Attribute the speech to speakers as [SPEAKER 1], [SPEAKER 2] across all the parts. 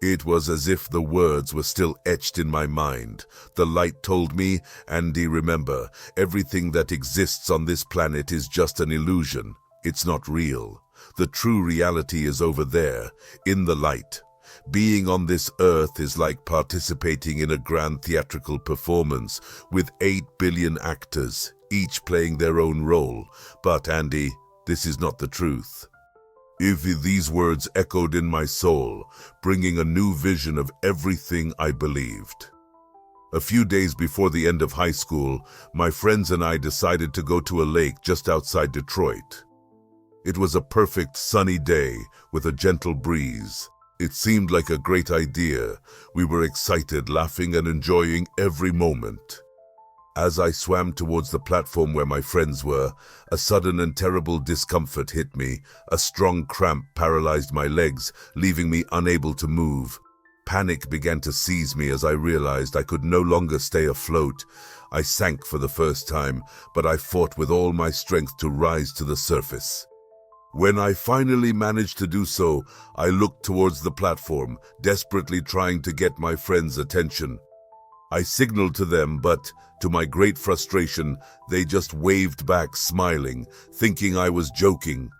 [SPEAKER 1] It was as if the words were still etched in my mind. The light told me, Andy, remember, everything that exists on this planet is just an illusion. It's not real. The true reality is over there, in the light. Being on this earth is like participating in a grand theatrical performance with 8 billion actors, each playing their own role. But, Andy, this is not the truth. If these words echoed in my soul, bringing a new vision of everything I believed. A few days before the end of high school, my friends and I decided to go to a lake just outside Detroit. It was a perfect sunny day with a gentle breeze. It seemed like a great idea. We were excited, laughing and enjoying every moment. As I swam towards the platform where my friends were, a sudden and terrible discomfort hit me. A strong cramp paralyzed my legs, leaving me unable to move. Panic began to seize me as I realized I could no longer stay afloat. I sank for the first time, but I fought with all my strength to rise to the surface. When I finally managed to do so, I looked towards the platform, desperately trying to get my friends' attention. I signaled to them, but to my great frustration, they just waved back, smiling, thinking I was joking.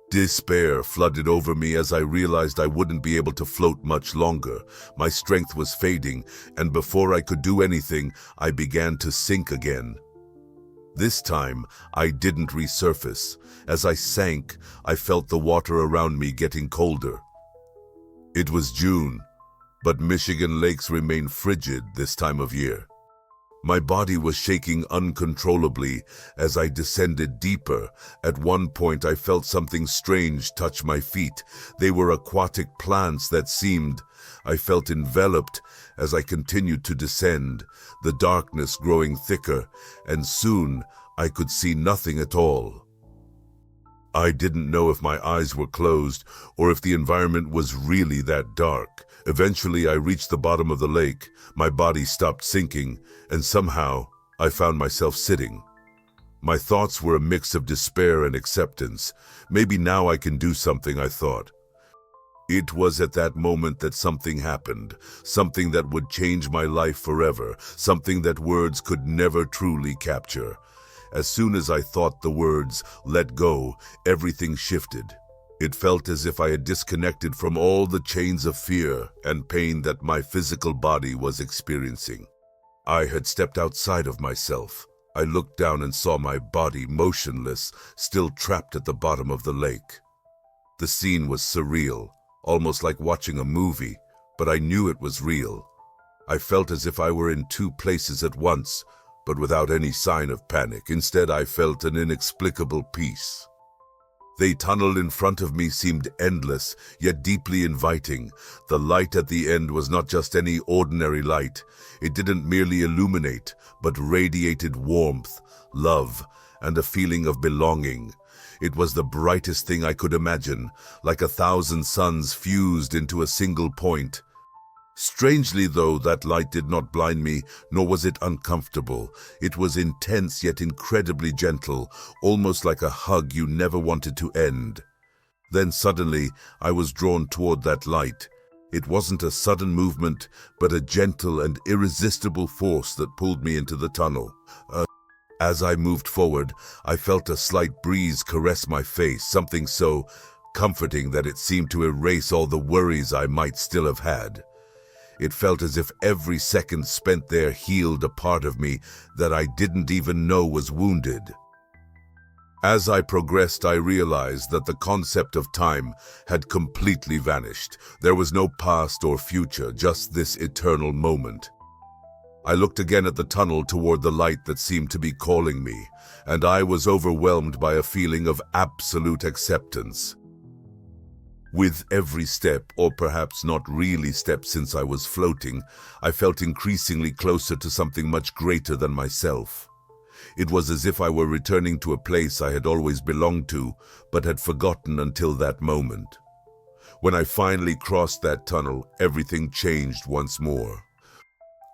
[SPEAKER 1] Despair flooded over me as I realized I wouldn't be able to float much longer. My strength was fading, and before I could do anything, I began to sink again. This time, I didn't resurface. As I sank, I felt the water around me getting colder. It was June, but Michigan lakes remain frigid this time of year. My body was shaking uncontrollably as I descended deeper. At one point, I felt something strange touch my feet. They were aquatic plants that seemed. I felt enveloped as I continued to descend, the darkness growing thicker, and soon I could see nothing at all. I didn't know if my eyes were closed or if the environment was really that dark. Eventually, I reached the bottom of the lake. My body stopped sinking, and somehow, I found myself sitting. My thoughts were a mix of despair and acceptance. Maybe now I can do something, I thought. It was at that moment that something happened, something that would change my life forever, something that words could never truly capture. As soon as I thought the words, "let go," everything shifted. It felt as if I had disconnected from all the chains of fear and pain that my physical body was experiencing. I had stepped outside of myself. I looked down and saw my body motionless, still trapped at the bottom of the lake. The scene was surreal, almost like watching a movie, but I knew it was real. I felt as if I were in two places at once, but without any sign of panic. Instead, I felt an inexplicable peace. The tunnel in front of me seemed endless, yet deeply inviting. The light at the end was not just any ordinary light. It didn't merely illuminate, but radiated warmth, love, and a feeling of belonging. It was the brightest thing I could imagine, like 1,000 suns fused into a single point. Strangely, though, that light did not blind me, nor was it uncomfortable. It was intense yet incredibly gentle, almost like a hug you never wanted to end. Then suddenly, I was drawn toward that light. It wasn't a sudden movement, but a gentle and irresistible force that pulled me into the tunnel. As I moved forward, I felt a slight breeze caress my face, something so comforting that it seemed to erase all the worries I might still have had. It felt as if every second spent there healed a part of me that I didn't even know was wounded. As I progressed, I realized that the concept of time had completely vanished. There was no past or future, just this eternal moment. I looked again at the tunnel toward the light that seemed to be calling me, and I was overwhelmed by a feeling of absolute acceptance. With every step, or perhaps not really step since I was floating, I felt increasingly closer to something much greater than myself. It was as if I were returning to a place I had always belonged to, but had forgotten until that moment. When I finally crossed that tunnel, everything changed once more.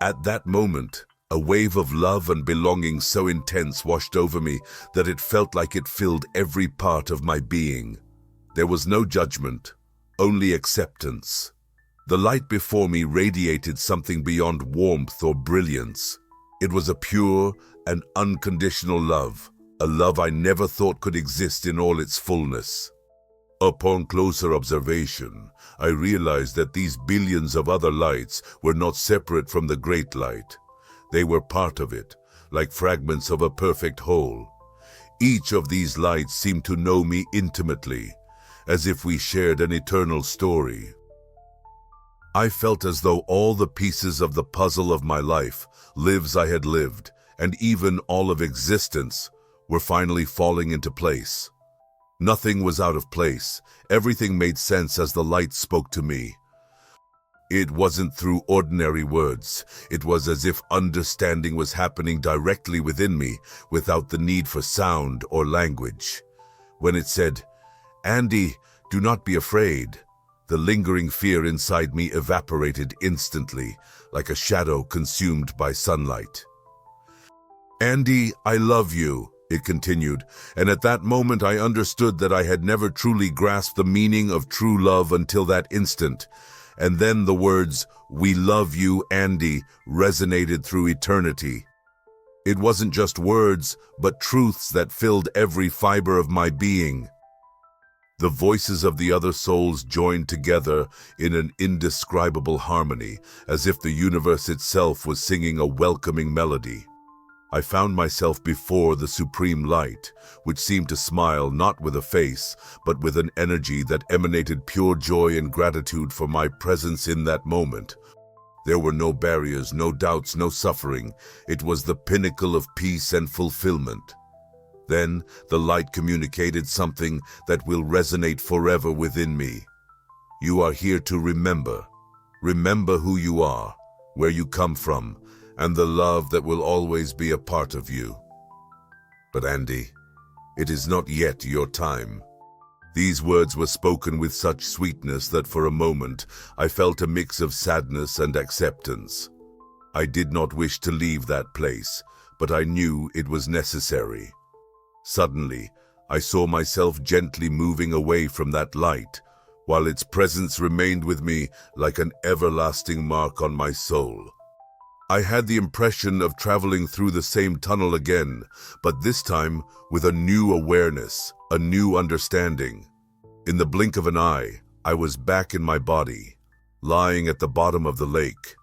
[SPEAKER 1] At that moment, a wave of love and belonging so intense washed over me that it felt like it filled every part of my being. There was no judgment, only acceptance. The light before me radiated something beyond warmth or brilliance. It was a pure and unconditional love, a love I never thought could exist in all its fullness. Upon closer observation, I realized that these billions of other lights were not separate from the great light. They were part of it, like fragments of a perfect whole. Each of these lights seemed to know me intimately, as if we shared an eternal story. I felt as though all the pieces of the puzzle of my life, lives I had lived, and even all of existence, were finally falling into place. Nothing was out of place. Everything made sense as the light spoke to me. It wasn't through ordinary words. It was as if understanding was happening directly within me, without the need for sound or language. When it said, "Andy, do not be afraid," the lingering fear inside me evaporated instantly, like a shadow consumed by sunlight. "Andy, I love you," it continued, and at that moment I understood that I had never truly grasped the meaning of true love until that instant. And then the words, "We love you, Andy," resonated through eternity. It wasn't just words, but truths that filled every fiber of my being. The voices of the other souls joined together in an indescribable harmony, as if the universe itself was singing a welcoming melody. I found myself before the supreme light, which seemed to smile not with a face, but with an energy that emanated pure joy and gratitude for my presence in that moment. There were no barriers, no doubts, no suffering. It was the pinnacle of peace and fulfillment. Then the light communicated something that will resonate forever within me. "You are here to remember. Remember who you are, where you come from, and the love that will always be a part of you. But Andy, it is not yet your time." These words were spoken with such sweetness that for a moment I felt a mix of sadness and acceptance. I did not wish to leave that place, but I knew it was necessary. Suddenly, I saw myself gently moving away from that light, while its presence remained with me like an everlasting mark on my soul. I had the impression of traveling through the same tunnel again, but this time with a new awareness, a new understanding. In the blink of an eye, I was back in my body, lying at the bottom of the lake.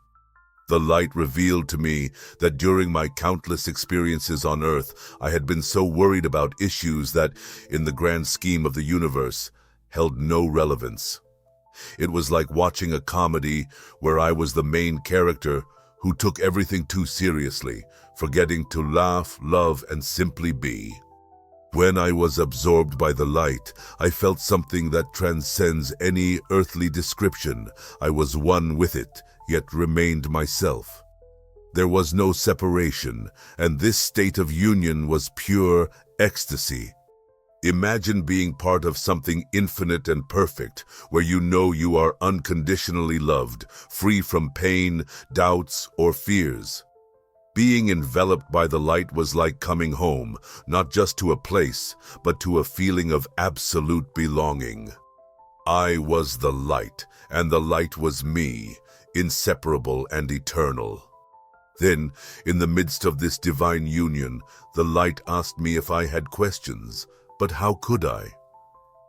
[SPEAKER 1] The light revealed to me that during my countless experiences on Earth, I had been so worried about issues that, in the grand scheme of the universe, held no relevance. It was like watching a comedy where I was the main character who took everything too seriously, forgetting to laugh, love, and simply be. When I was absorbed by the light, I felt something that transcends any earthly description. I was one with it, yet remained myself. There was no separation, and this state of union was pure ecstasy. Imagine being part of something infinite and perfect, where you know you are unconditionally loved, free from pain, doubts, or fears. Being enveloped by the light was like coming home, not just to a place, but to a feeling of absolute belonging. I was the light, and the light was me, inseparable and eternal. Then, in the midst of this divine union, the light asked me if I had questions. But how could I?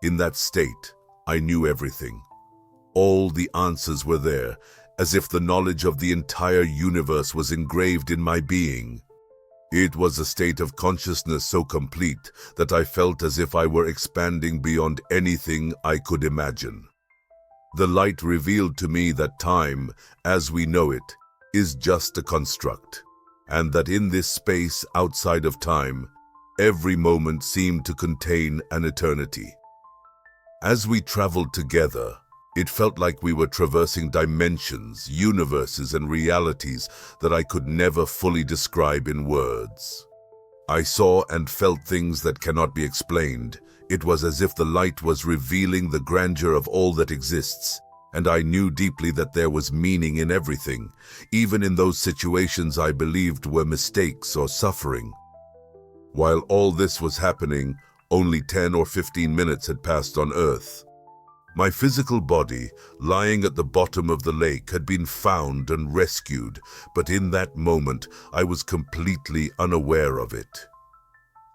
[SPEAKER 1] In that state, I knew everything. All the answers were there, as if the knowledge of the entire universe was engraved in my being. It was a state of consciousness so complete that I felt as if I were expanding beyond anything I could imagine. The light revealed to me that time, as we know it, is just a construct, and that in this space outside of time, every moment seemed to contain an eternity. As we traveled together, it felt like we were traversing dimensions, universes, and realities that I could never fully describe in words. I saw and felt things that cannot be explained. It was as if the light was revealing the grandeur of all that exists, and I knew deeply that there was meaning in everything, even in those situations I believed were mistakes or suffering. While all this was happening, only 10 or 15 minutes had passed on Earth. My physical body, lying at the bottom of the lake, had been found and rescued, but in that moment I was completely unaware of it.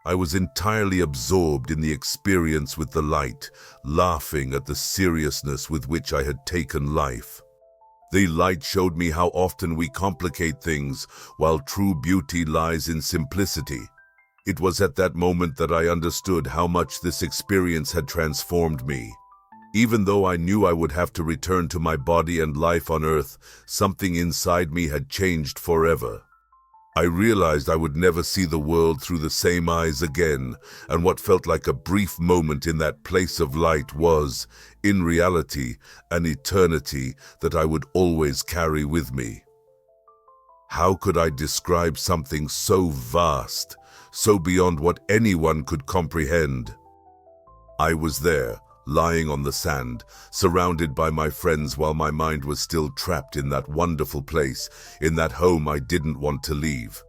[SPEAKER 1] I was entirely absorbed in the experience with the light, laughing at the seriousness with which I had taken life. The light showed me how often we complicate things, while true beauty lies in simplicity. It was at that moment that I understood how much this experience had transformed me. Even though I knew I would have to return to my body and life on earth, something inside me had changed forever. I realized I would never see the world through the same eyes again, and what felt like a brief moment in that place of light was, in reality, an eternity that I would always carry with me. How could I describe something so vast, so beyond what anyone could comprehend? I was there, lying on the sand, surrounded by my friends while my mind was still trapped in that wonderful place, in that home I didn't want to leave.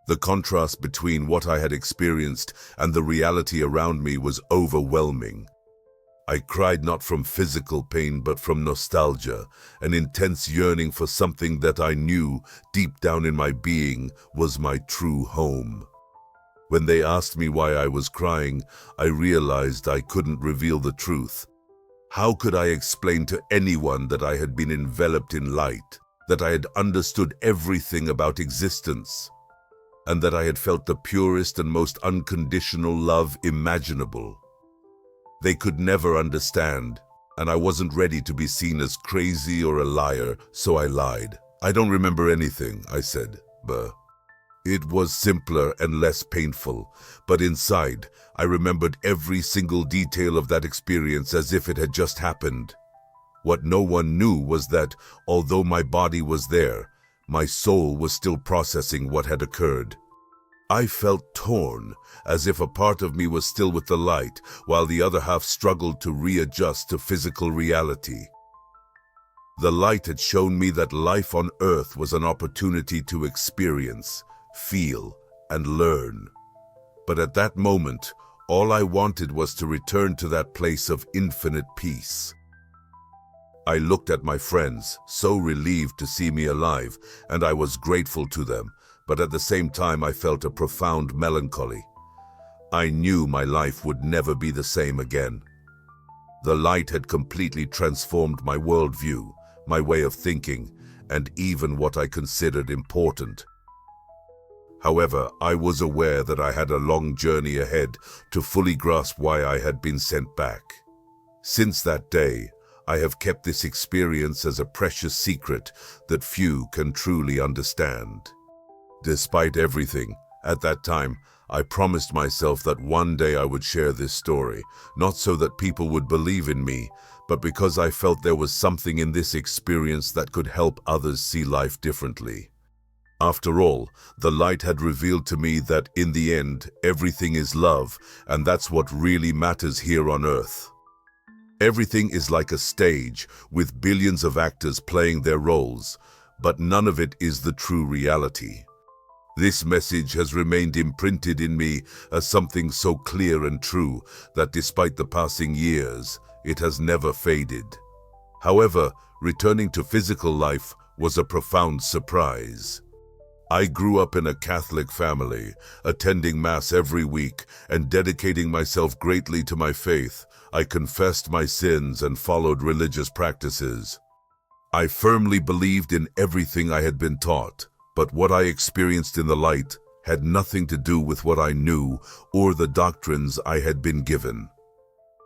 [SPEAKER 1] The contrast between what I had experienced and the reality around me was overwhelming. I cried not from physical pain but from nostalgia, an intense yearning for something that I knew, deep down in my being, was my true home. When they asked me why I was crying, I realized I couldn't reveal the truth. How could I explain to anyone that I had been enveloped in light, that I had understood everything about existence, and that I had felt the purest and most unconditional love imaginable? They could never understand, and I wasn't ready to be seen as crazy or a liar, so I lied. I don't remember anything, I said, but it was simpler and less painful, but inside, I remembered every single detail of that experience as if it had just happened. What no one knew was that, although my body was there, my soul was still processing what had occurred. I felt torn, as if a part of me was still with the light, while the other half struggled to readjust to physical reality. The light had shown me that life on earth was an opportunity to experience, feel, and learn. But at that moment, all I wanted was to return to that place of infinite peace. I looked at my friends, so relieved to see me alive, and I was grateful to them, but at the same time I felt a profound melancholy. I knew my life would never be the same again. The light had completely transformed my worldview, my way of thinking, and even what I considered important. However, I was aware that I had a long journey ahead to fully grasp why I had been sent back. Since that day, I have kept this experience as a precious secret that few can truly understand. Despite everything, at that time, I promised myself that one day I would share this story, not so that people would believe in me, but because I felt there was something in this experience that could help others see life differently. After all, the light had revealed to me that in the end, everything is love, and that's what really matters here on earth. Everything is like a stage, with billions of actors playing their roles, but none of it is the true reality. This message has remained imprinted in me as something so clear and true that despite the passing years, it has never faded. However, returning to physical life was a profound surprise. I grew up in a Catholic family, attending Mass every week and dedicating myself greatly to my faith. I confessed my sins and followed religious practices. I firmly believed in everything I had been taught, but what I experienced in the light had nothing to do with what I knew or the doctrines I had been given.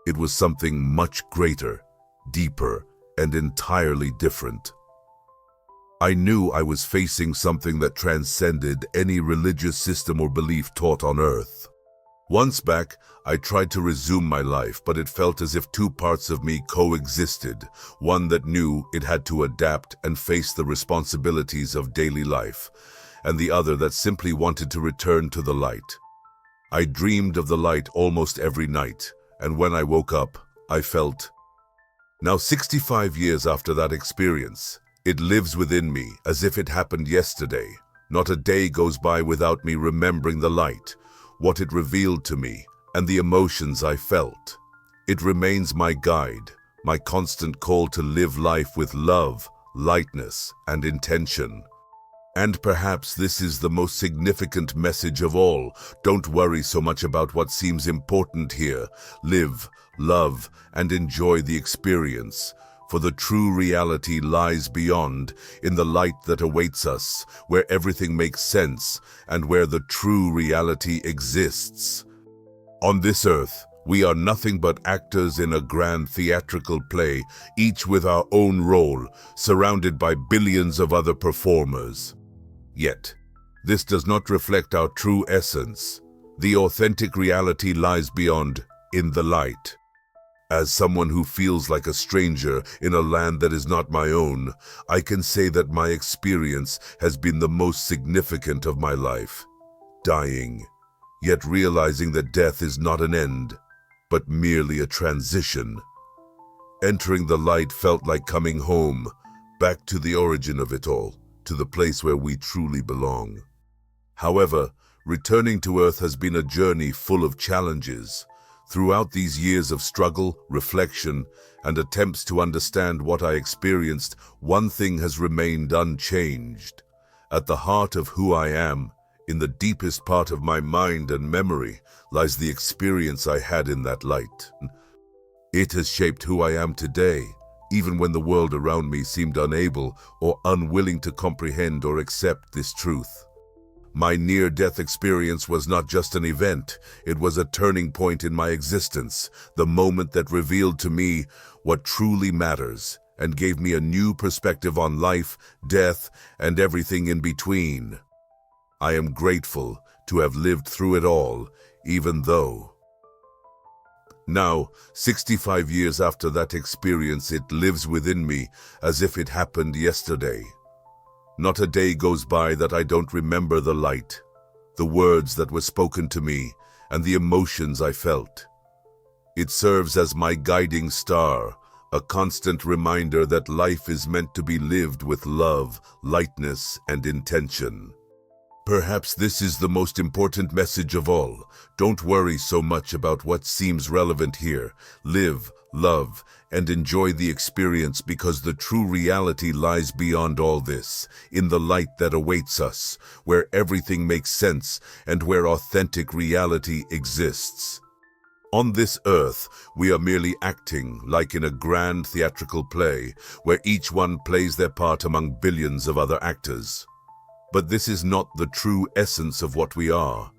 [SPEAKER 1] It was something much greater, deeper, and entirely different. I knew I was facing something that transcended any religious system or belief taught on earth. Once back, I tried to resume my life, but it felt as if two parts of me coexisted, one that knew it had to adapt and face the responsibilities of daily life, and the other that simply wanted to return to the light. I dreamed of the light almost every night, and when I woke up, I felt. Now 65 years after that experience, it lives within me as if it happened yesterday. Not a day goes by without me remembering the light, what it revealed to me, and the emotions I felt. It remains my guide, my constant call to live life with love, lightness, and intention. And perhaps this is the most significant message of all. Don't worry so much about what seems important here. Live, love, and enjoy the experience. For the true reality lies beyond, in the light that awaits us, where everything makes sense, and where the true reality exists. On this earth, we are nothing but actors in a grand theatrical play, each with our own role, surrounded by billions of other performers. Yet, this does not reflect our true essence. The authentic reality lies beyond, in the light. As someone who feels like a stranger in a land that is not my own, I can say that my experience has been the most significant of my life. Dying, yet realizing that death is not an end, but merely a transition. Entering the light felt like coming home, back to the origin of it all, to the place where we truly belong. However, returning to Earth has been a journey full of challenges. Throughout these years of struggle, reflection, and attempts to understand what I experienced, one thing has remained unchanged. At the heart of who I am, in the deepest part of my mind and memory, lies the experience I had in that light. It has shaped who I am today, even when the world around me seemed unable or unwilling to comprehend or accept this truth. My near-death experience was not just an event, it was a turning point in my existence, the moment that revealed to me what truly matters and gave me a new perspective on life, death, and everything in between. I am grateful to have lived through it all, even though. Now, 65 years after that experience, it lives within me as if it happened yesterday. Not a day goes by that I don't remember the light, the words that were spoken to me, and the emotions I felt. It serves as my guiding star, a constant reminder that life is meant to be lived with love, lightness, and intention. Perhaps this is the most important message of all. Don't worry so much about what seems relevant here. Live, love, and enjoy the experience, because the true reality lies beyond all this, in the light that awaits us, where everything makes sense and where authentic reality exists. On this earth, we are merely acting, like in a grand theatrical play, where each one plays their part among billions of other actors. But this is not the true essence of what we are.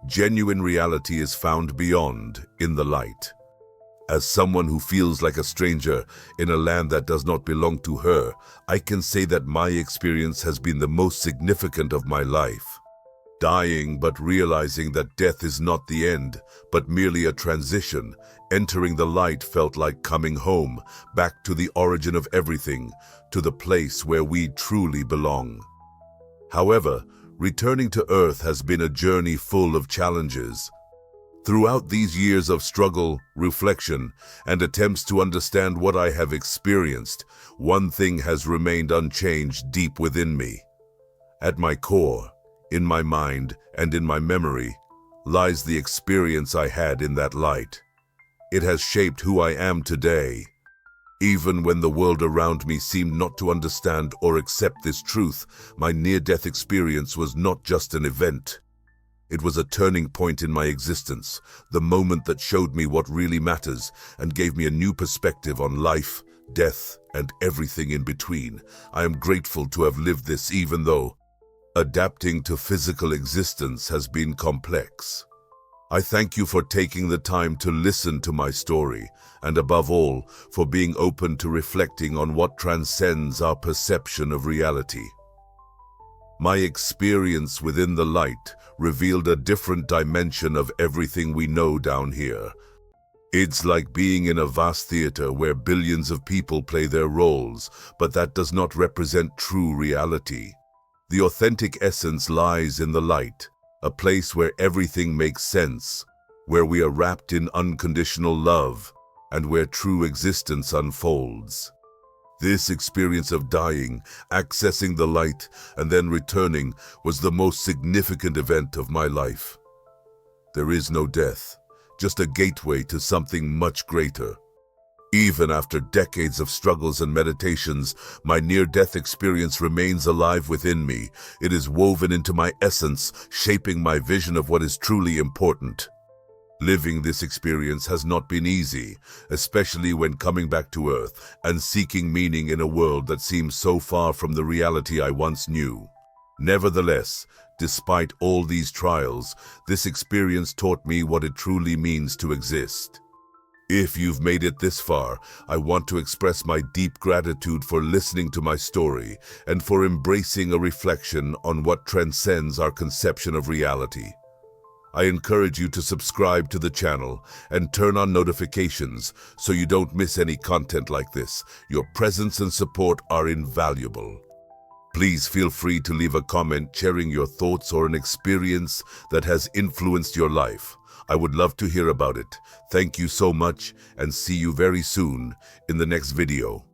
[SPEAKER 1] Genuine reality is found beyond, in the light. As someone who feels like a stranger in a land that does not belong to her, I can say that my experience has been the most significant of my life. Dying but realizing that death is not the end, but merely a transition, entering the light felt like coming home, back to the origin of everything, to the place where we truly belong. However, returning to Earth has been a journey full of challenges. Throughout these years of struggle, reflection, and attempts to understand what I have experienced, one thing has remained unchanged deep within me. At my core, in my mind, and in my memory, lies the experience I had in that light. It has shaped who I am today. Even when the world around me seemed not to understand or accept this truth, my near-death experience was not just an event. It was a turning point in my existence, the moment that showed me what really matters and gave me a new perspective on life, death, and everything in between. I am grateful to have lived this, even though adapting to physical existence has been complex. I thank you for taking the time to listen to my story, and above all, for being open to reflecting on what transcends our perception of reality. My experience within the light revealed a different dimension of everything we know down here. It's like being in a vast theater where billions of people play their roles, but that does not represent true reality. The authentic essence lies in the light, a place where everything makes sense, where we are wrapped in unconditional love, and where true existence unfolds. This experience of dying, accessing the light, and then returning was the most significant event of my life. There is no death, just a gateway to something much greater. Even after decades of struggles and meditations, my near-death experience remains alive within me. It is woven into my essence, shaping my vision of what is truly important. Living this experience has not been easy, especially when coming back to Earth and seeking meaning in a world that seems so far from the reality I once knew. Nevertheless, despite all these trials, this experience taught me what it truly means to exist. If you've made it this far, I want to express my deep gratitude for listening to my story and for embracing a reflection on what transcends our conception of reality. I encourage you to subscribe to the channel and turn on notifications so you don't miss any content like this. Your presence and support are invaluable. Please feel free to leave a comment sharing your thoughts or an experience that has influenced your life. I would love to hear about it. Thank you so much and see you very soon in the next video.